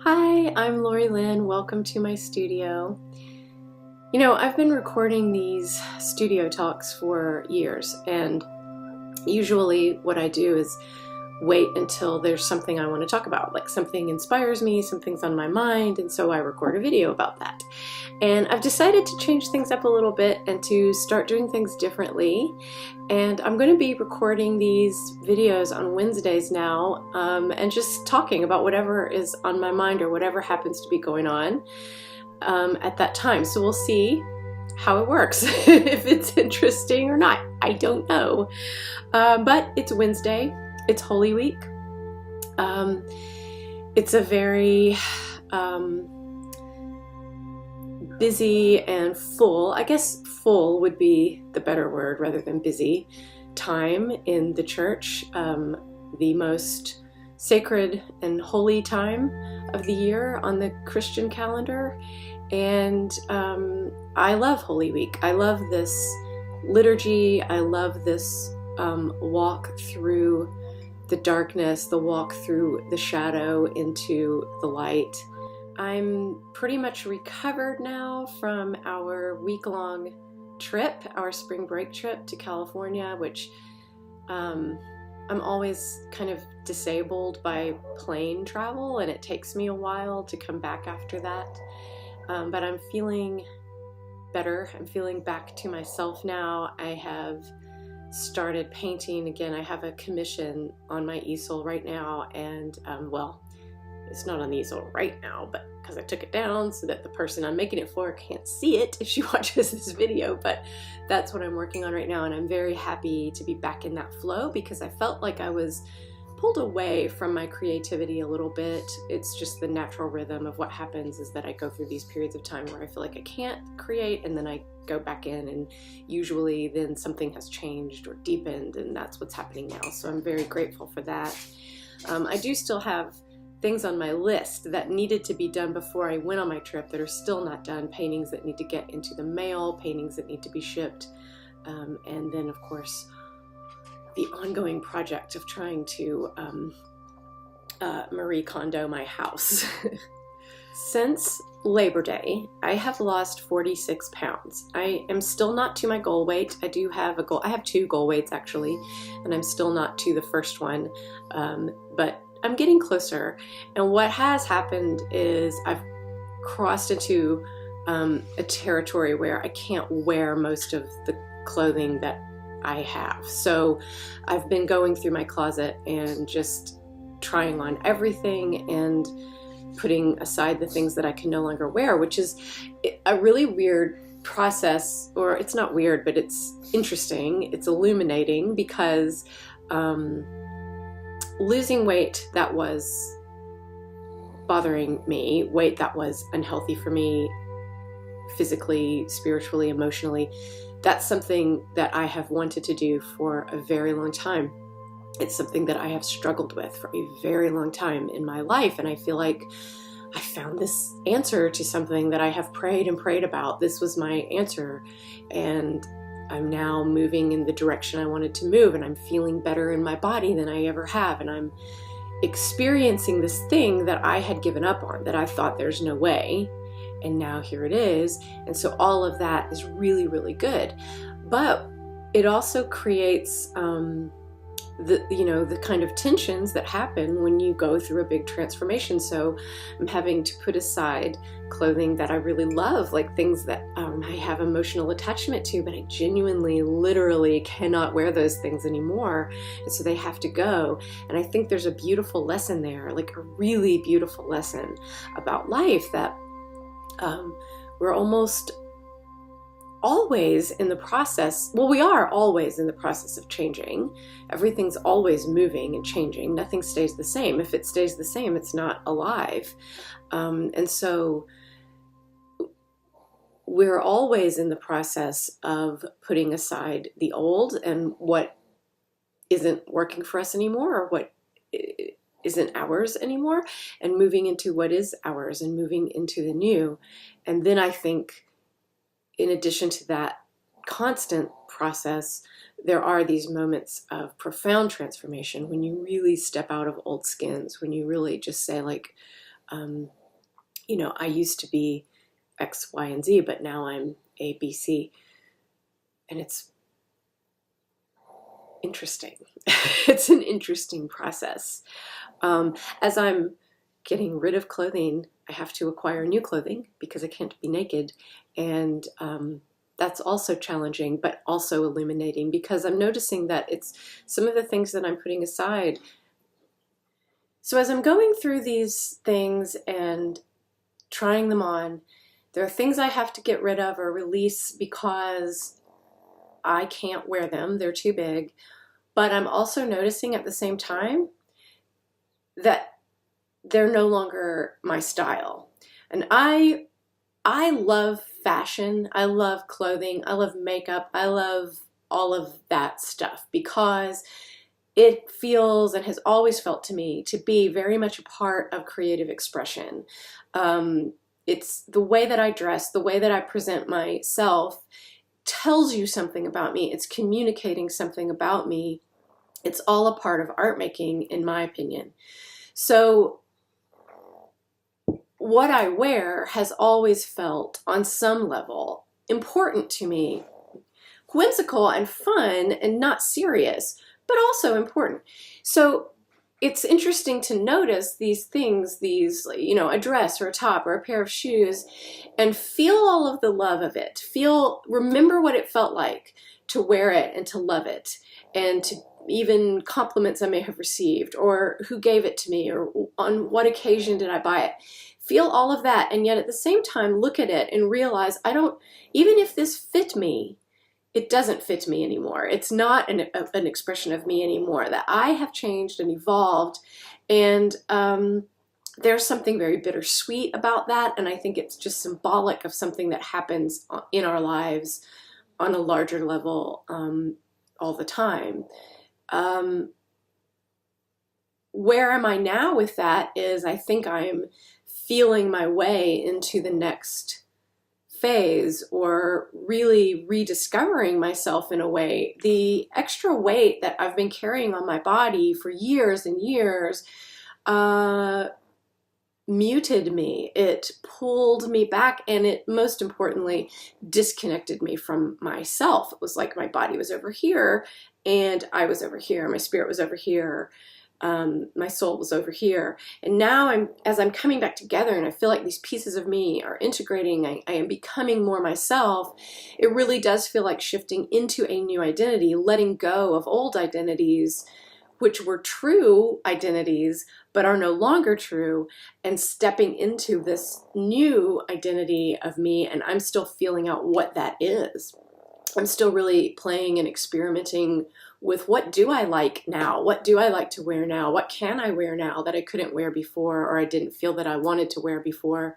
Hi, I'm Lori-Lyn. Welcome to my studio. You know, I've been recording these studio talks for years, and usually what I do is wait until there's something I want to talk about, like something inspires me, something's on my mind, and so I record a video about that. And I've decided to change things up a little bit and to start doing things differently. And I'm going to be recording these videos on Wednesdays now and just talking about whatever is on my mind or whatever happens to be going on at that time. So we'll see how it works, if it's interesting or not. I don't know. But it's Wednesday. It's Holy Week. It's a very busy and full, I guess full would be the better word rather than busy, time in the church, the most sacred and holy time of the year on the Christian calendar. And I love Holy Week. I love this liturgy. I love this walk through the darkness, the walk through the shadow into the light. I'm pretty much recovered now from our week-long trip, our spring break trip to California, which I'm always kind of disabled by plane travel, and it takes me a while to come back after that. But I'm feeling better. I'm feeling back to myself now. I have started painting again. I have a commission on my easel right now, and well, it's not on the easel right now, but because I took it down so that the person I'm making it for can't see it if she watches this video, but that's what I'm working on right now, and I'm very happy to be back in that flow because I felt like I was pulled away from my creativity a little bit. It's just the natural rhythm of what happens is that I go through these periods of time where I feel like I can't create, and then I go back in, and usually then something has changed or deepened, and that's what's happening now. So I'm very grateful for that. I do still have things on my list that needed to be done before I went on my trip that are still not done, paintings that need to get into the mail, paintings that need to be shipped, and then of course the ongoing project of trying to Marie Kondo my house. Since Labor Day, I have lost 46 pounds. I am still not to my goal weight. I do have a goal. I have two goal weights actually, and I'm still not to the first one, but I'm getting closer. And what has happened is I've crossed into a territory where I can't wear most of the clothing that I have. So I've been going through my closet and just trying on everything and putting aside the things that I can no longer wear, which is a really weird process, or it's not weird, but it's interesting. It's illuminating because losing weight that was bothering me, weight that was unhealthy for me physically, spiritually, emotionally, that's something that I have wanted to do for a very long time. It's something that I have struggled with for a very long time in my life, and I feel like I found this answer to something that I have prayed and prayed about. This was my answer, and I'm now moving in the direction I wanted to move, and I'm feeling better in my body than I ever have, and I'm experiencing this thing that I had given up on, that I thought there's no way, and now here it is. And so all of that is really, really good. But it also creates the kind of tensions that happen when you go through a big transformation. So I'm having to put aside clothing that I really love, like things that I have emotional attachment to, but I genuinely, literally cannot wear those things anymore. And so they have to go. And I think there's a beautiful lesson there, like a really beautiful lesson about life, that we're almost always in the process, well, we are always in the process of changing. Everything's always moving and changing. Nothing stays the same. If it stays the same, it's not alive. And so we're always in the process of putting aside the old and what isn't working for us anymore, or what isn't ours anymore, and moving into what is ours and moving into the new. And then I think, in addition to that constant process, there are these moments of profound transformation when you really step out of old skins, when you really just say, like, I used to be X, Y, and Z, but now I'm A, B, C. And it's interesting. It's an interesting process. As I'm getting rid of clothing, I have to acquire new clothing because I can't be naked. And that's also challenging, but also illuminating, because I'm noticing that it's some of the things that I'm putting aside. So as I'm going through these things and trying them on, there are things I have to get rid of or release because I can't wear them. They're too big. But I'm also noticing at the same time that they're no longer my style. And I love fashion. I love clothing. I love makeup. I love all of that stuff because it feels and has always felt to me to be very much a part of creative expression. It's the way that I dress, the way that I present myself tells you something about me. It's communicating something about me. It's all a part of art making, in my opinion. So what I wear has always felt, on some level, important to me. Whimsical and fun and not serious, but also important. So it's interesting to notice these things, a dress or a top or a pair of shoes, and feel all of the love of it. Remember what it felt like to wear it and to love it, and to even compliments I may have received, or who gave it to me, or on what occasion did I buy it. Feel all of that, and yet at the same time look at it and realize even if this fit me, it doesn't fit me anymore. It's not an expression of me anymore, that I have changed and evolved. And there's something very bittersweet about that. And I think it's just symbolic of something that happens in our lives on a larger level all the time. Where am I now with that is I think I'm feeling my way into the next phase, or really rediscovering myself in a way. The extra weight that I've been carrying on my body for years and years muted me. It pulled me back, and it, most importantly, disconnected me from myself. It was like my body was over here and I was over here. My spirit was over here. My soul was over here. And now as I'm coming back together, and I feel like these pieces of me are integrating, I am becoming more myself. It really does feel like shifting into a new identity, letting go of old identities, which were true identities, but are no longer true, and stepping into this new identity of me. And I'm still feeling out what that is. I'm still really playing and experimenting with, what do I like now? What do I like to wear now? What can I wear now that I couldn't wear before, or I didn't feel that I wanted to wear before?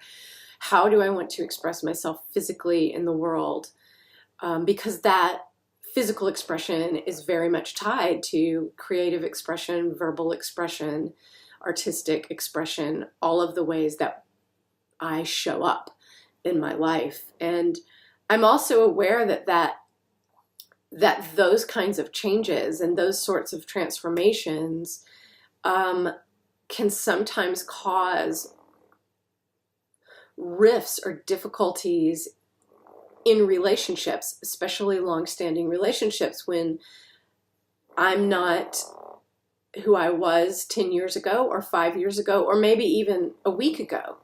How do I want to express myself physically in the world? Because that physical expression is very much tied to creative expression, verbal expression, artistic expression, all of the ways that I show up in my life. And I'm also aware that those kinds of changes and those sorts of transformations can sometimes cause rifts or difficulties in relationships, especially long-standing relationships, when I'm not who I was 10 years ago or 5 years ago, or maybe even a week ago.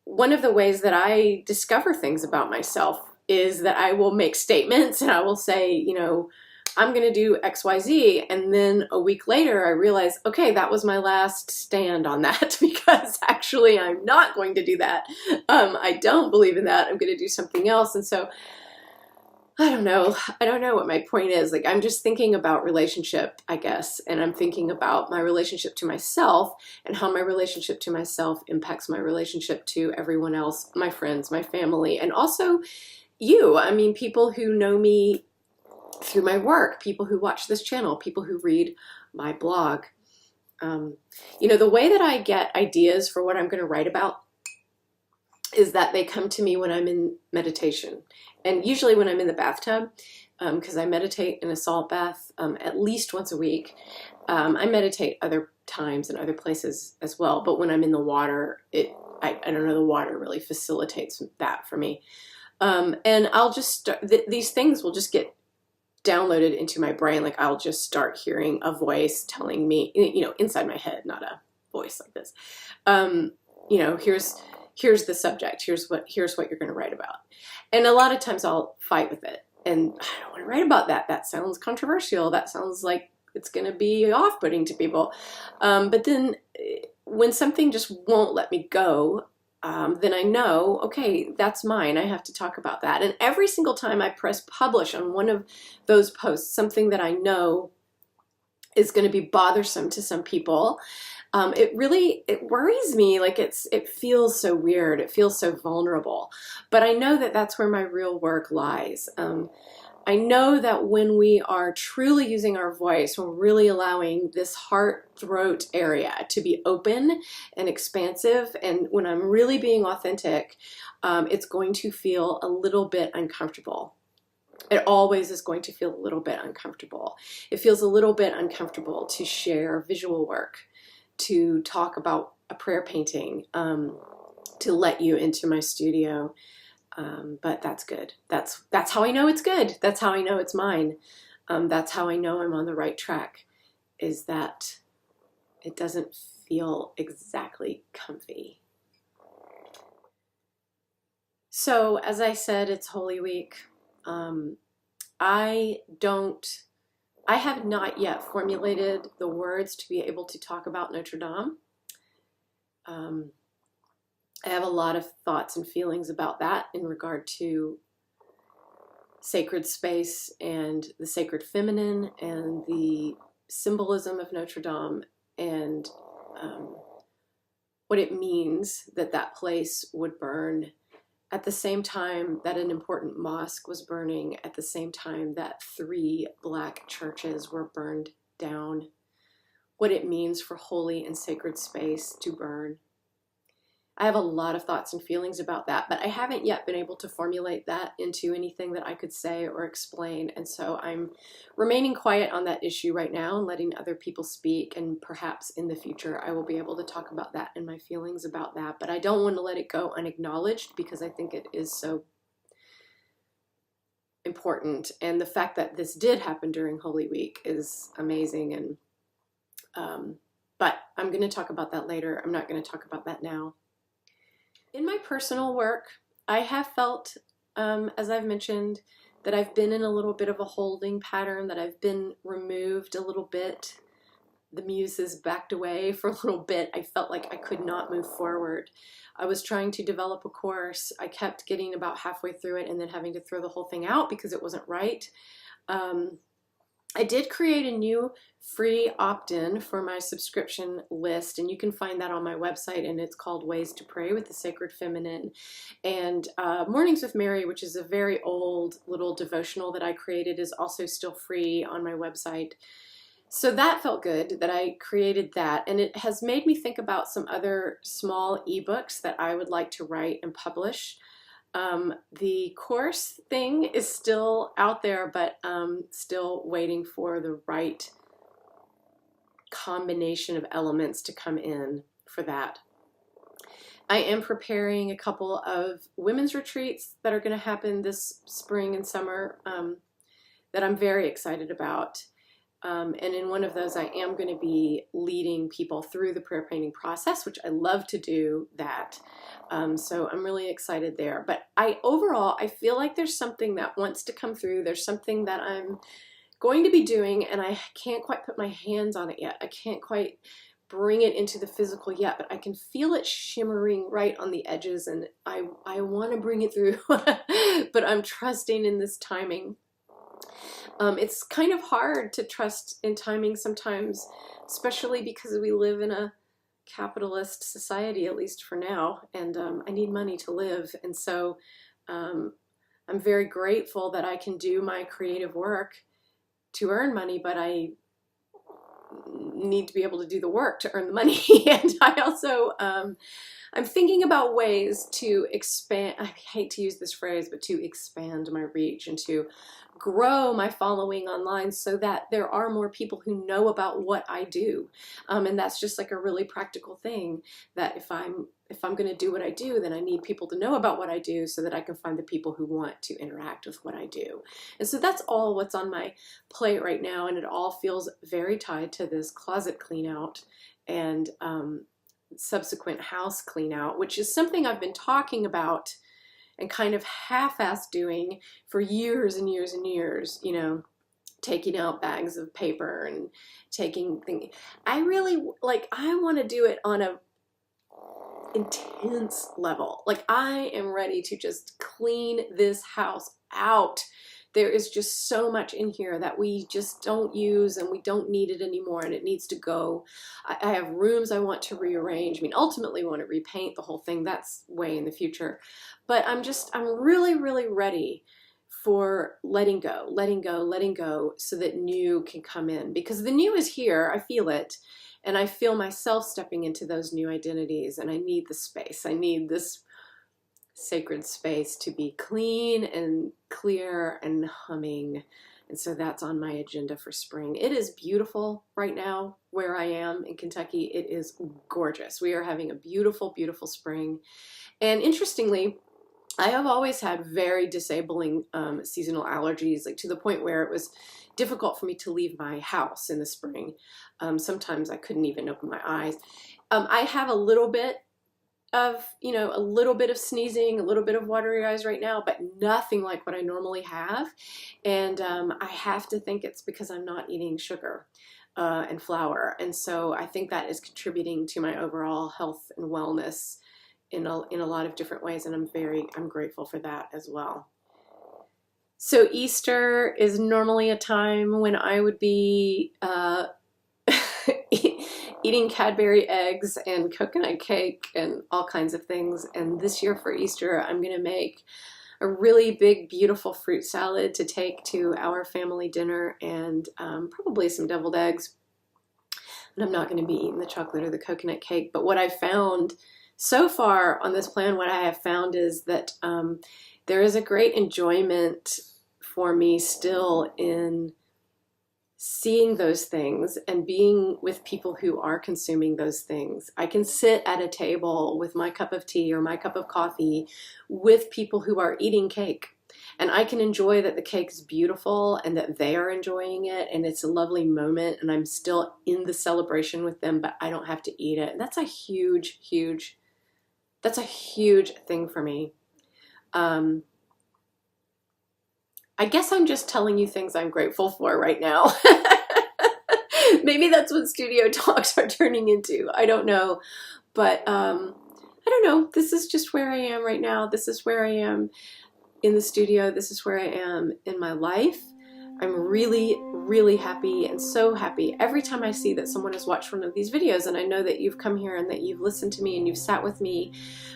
One of the ways that I discover things about myself is that I will make statements and I will say, I'm going to do X, Y, Z. And then a week later, I realize, okay, that was my last stand on that, because actually I'm not going to do that. I don't believe in that. I'm going to do something else. And so I don't know what my point is. Like, I'm just thinking about relationship, I guess. And I'm thinking about my relationship to myself, and how my relationship to myself impacts my relationship to everyone else, my friends, my family, and also you. I mean, people who know me through my work, people who watch this channel, people who read my blog. The way that I get ideas for what I'm going to write about is that they come to me when I'm in meditation. And usually when I'm in the bathtub, because I meditate in a salt bath at least once a week. I meditate other times and other places as well, but when I'm in the water, I don't know, the water really facilitates that for me. And I'll just these things will just get downloaded into my brain. Like I'll just start hearing a voice telling me, inside my head, not a voice like this. Here's the subject. Here's what you're going to write about. And a lot of times I'll fight with it. And I don't want to write about that. That sounds controversial. That sounds like it's going to be off-putting to people. But then when something just won't let me go, then I know, okay, that's mine. I have to talk about that. And every single time I press publish on one of those posts, something that I know is going to be bothersome to some people, it worries me. Like it feels so weird. It feels so vulnerable. But I know that that's where my real work lies. I know that when we are truly using our voice, we're really allowing this heart, throat area to be open and expansive. And when I'm really being authentic, it's going to feel a little bit uncomfortable. It always is going to feel a little bit uncomfortable. It feels a little bit uncomfortable to share visual work, to talk about a prayer painting, to let you into my studio. But that's good. That's how I know it's good. That's how I know it's mine. That's how I know I'm on the right track, is that it doesn't feel exactly comfy. So as I said, it's Holy Week. I have not yet formulated the words to be able to talk about Notre Dame. I have a lot of thoughts and feelings about that in regard to sacred space and the sacred feminine and the symbolism of Notre Dame, and what it means that that place would burn at the same time that an important mosque was burning, at the same time that 3 Black churches were burned down, what it means for holy and sacred space to burn. I have a lot of thoughts and feelings about that, but I haven't yet been able to formulate that into anything that I could say or explain. And so I'm remaining quiet on that issue right now and letting other people speak. And perhaps in the future, I will be able to talk about that and my feelings about that. But I don't want to let it go unacknowledged because I think it is so important. And the fact that this did happen during Holy Week is amazing. And but I'm going to talk about that later. I'm not going to talk about that now. In my personal work, I have felt, as I've mentioned, that I've been in a little bit of a holding pattern, that I've been removed a little bit. The muses backed away for a little bit. I felt like I could not move forward. I was trying to develop a course. I kept getting about halfway through it and then having to throw the whole thing out because it wasn't right. I did create a new free opt-in for my subscription list, and you can find that on my website, and it's called Ways to Pray with the Sacred Feminine. And Mornings with Mary, which is a very old little devotional that I created, is also still free on my website. So that felt good that I created that, and it has made me think about some other small ebooks that I would like to write and publish. The course thing is still out there, but still waiting for the right combination of elements to come in for that. I am preparing a couple of women's retreats that are going to happen this spring and summer that I'm very excited about. And in one of those, I am going to be leading people through the prayer painting process, which I love to do that. So I'm really excited there. But overall, I feel like there's something that wants to come through. There's something that I'm going to be doing, and I can't quite put my hands on it yet. I can't quite bring it into the physical yet, but I can feel it shimmering right on the edges, and I want to bring it through, but I'm trusting in this timing. It's kind of hard to trust in timing sometimes, especially because we live in a capitalist society, at least for now, and I need money to live. And so I'm very grateful that I can do my creative work to earn money, but I need to be able to do the work to earn the money. And I also I'm thinking about ways to expand, I hate to use this phrase, but to expand my reach and to grow my following online so that there are more people who know about what I do. And that's just like a really practical thing, that if I'm going to do what I do, then I need people to know about what I do so that I can find the people who want to interact with what I do. And so that's all what's on my plate right now. And it all feels very tied to this closet clean out and subsequent house clean out, which is something I've been talking about and kind of half-assed doing for years and years and years, you know, taking out bags of paper and taking things. I really, like, I want to do it on a intense level. Like, I am ready to just clean this house out. There is just so much in here that we just don't use and we don't need it anymore and it needs to go. I have rooms I want to rearrange. I mean, ultimately I want to repaint the whole thing. That's way in the future. But I'm really, really ready for letting go so that new can come in, because the new is here. I feel it. And I feel myself stepping into those new identities, and I need the space. I need this sacred space to be clean and clear and humming. And so that's on my agenda for spring. It is beautiful right now where I am in Kentucky. It is gorgeous. We are having a beautiful, beautiful spring. And interestingly, I have always had very disabling seasonal allergies, like to the point where it was difficult for me to leave my house in the spring. Sometimes I couldn't even open my eyes. I have a little bit of, a little bit of sneezing, a little bit of watery eyes right now, but nothing like what I normally have. And I have to think it's because I'm not eating sugar and flour. And so I think that is contributing to my overall health and wellness in a lot of different ways. And I'm grateful for that as well. So Easter is normally a time when I would be eating Cadbury eggs and coconut cake and all kinds of things. And this year for Easter, I'm going to make a really big, beautiful fruit salad to take to our family dinner, and probably some deviled eggs. And I'm not going to be eating the chocolate or the coconut cake. But what I found so far on this plan, what I have found is that there is a great enjoyment for me still in seeing those things and being with people who are consuming those things. I can sit at a table with my cup of tea or my cup of coffee with people who are eating cake, and I can enjoy that the cake is beautiful and that they are enjoying it and it's a lovely moment and I'm still in the celebration with them, but I don't have to eat it. And that's a huge, huge, that's a huge thing for me. I guess I'm just telling you things I'm grateful for right now. Maybe that's what studio talks are turning into. I don't know. But I don't know. This is just where I am right now. This is where I am in the studio. This is where I am in my life. I'm really, really happy, and so happy every time I see that someone has watched one of these videos, and I know that you've come here and that you've listened to me and you've sat with me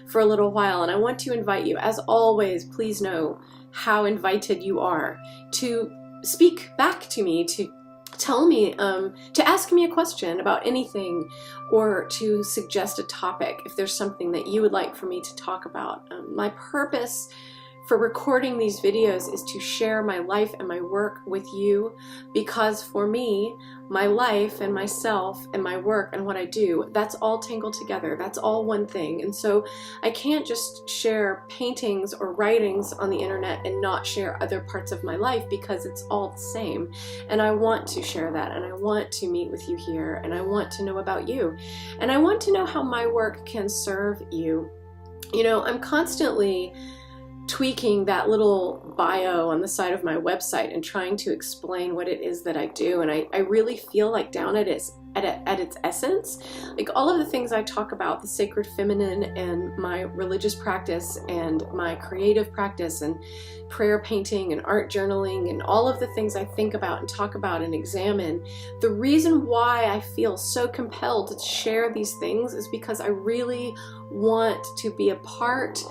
for a little while. And I want to invite you, as always, please know how invited you are to speak back to me, to tell me, to ask me a question about anything, or to suggest a topic if there's something that you would like for me to talk about. My purpose for recording these videos is to share my life and my work with you, because for me, my life and myself and my work and what I do, that's all tangled together. That's all one thing. And so I can't just share paintings or writings on the internet and not share other parts of my life, because it's all the same. And I want to share that, and I want to meet with you here, and I want to know about you, and I want to know how my work can serve you. I'm constantly tweaking that little bio on the side of my website and trying to explain what it is that I do. And I really feel like down at its essence, like all of the things I talk about, the sacred feminine and my religious practice and my creative practice and prayer painting and art journaling and all of the things I think about and talk about and examine, the reason why I feel so compelled to share these things is because I really want to be a part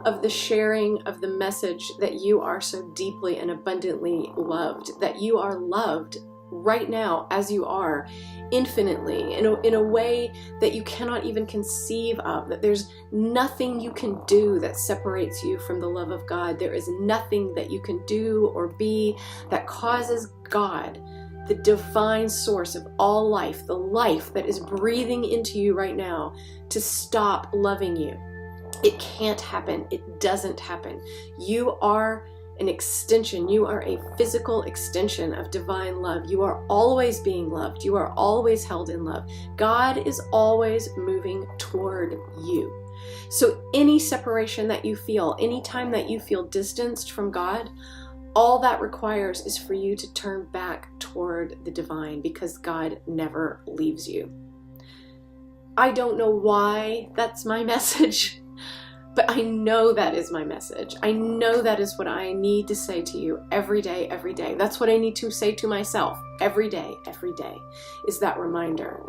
of the sharing of the message that you are so deeply and abundantly loved, that you are loved right now as you are, infinitely, in a way that you cannot even conceive of, that there's nothing you can do that separates you from the love of God. There is nothing that you can do or be that causes God, the divine source of all life, the life that is breathing into you right now, to stop loving you. It can't happen. It doesn't happen. You are an extension. You are a physical extension of divine love. You are always being loved. You are always held in love. God is always moving toward you. So any separation that you feel, any time that you feel distanced from God, all that requires is for you to turn back toward the divine, because God never leaves you. I don't know why that's my message, but I know that is my message. I know that is what I need to say to you every day, every day. That's what I need to say to myself every day, is that reminder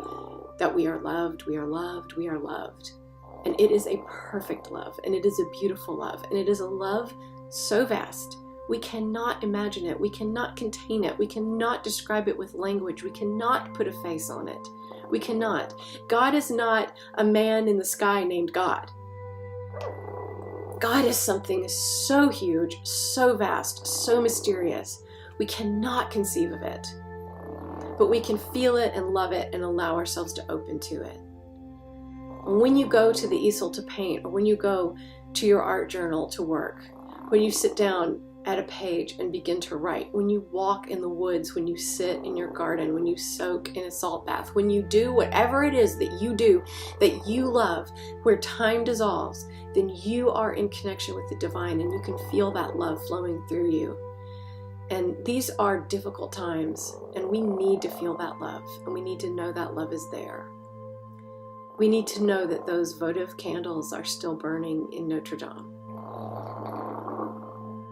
that we are loved, we are loved, we are loved. And it is a perfect love, and it is a beautiful love, and it is a love so vast. We cannot imagine it. We cannot contain it. We cannot describe it with language. We cannot put a face on it. We cannot. God is not a man in the sky named God. God is something so huge, so vast, so mysterious. We cannot conceive of it. But we can feel it and love it and allow ourselves to open to it. And when you go to the easel to paint, or when you go to your art journal to work, when you sit down at a page and begin to write, when you walk in the woods, when you sit in your garden, when you soak in a salt bath, when you do whatever it is that you do that you love, where time dissolves, then you are in connection with the divine, and you can feel that love flowing through you. And these are difficult times, and we need to feel that love, and we need to know that love is there. We need to know that those votive candles are still burning in Notre Dame.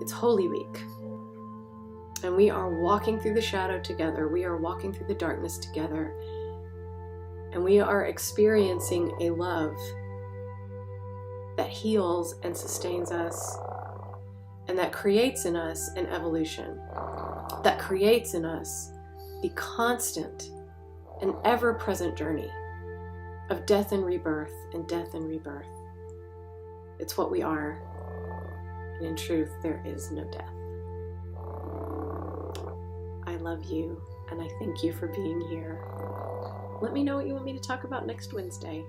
It's Holy Week, and we are walking through the shadow together. We are walking through the darkness together, and we are experiencing a love that heals and sustains us, and that creates in us an evolution, that creates in us the constant and ever-present journey of death and rebirth and death and rebirth. It's what we are. And in truth, there is no death. I love you, and I thank you for being here. Let me know what you want me to talk about next Wednesday.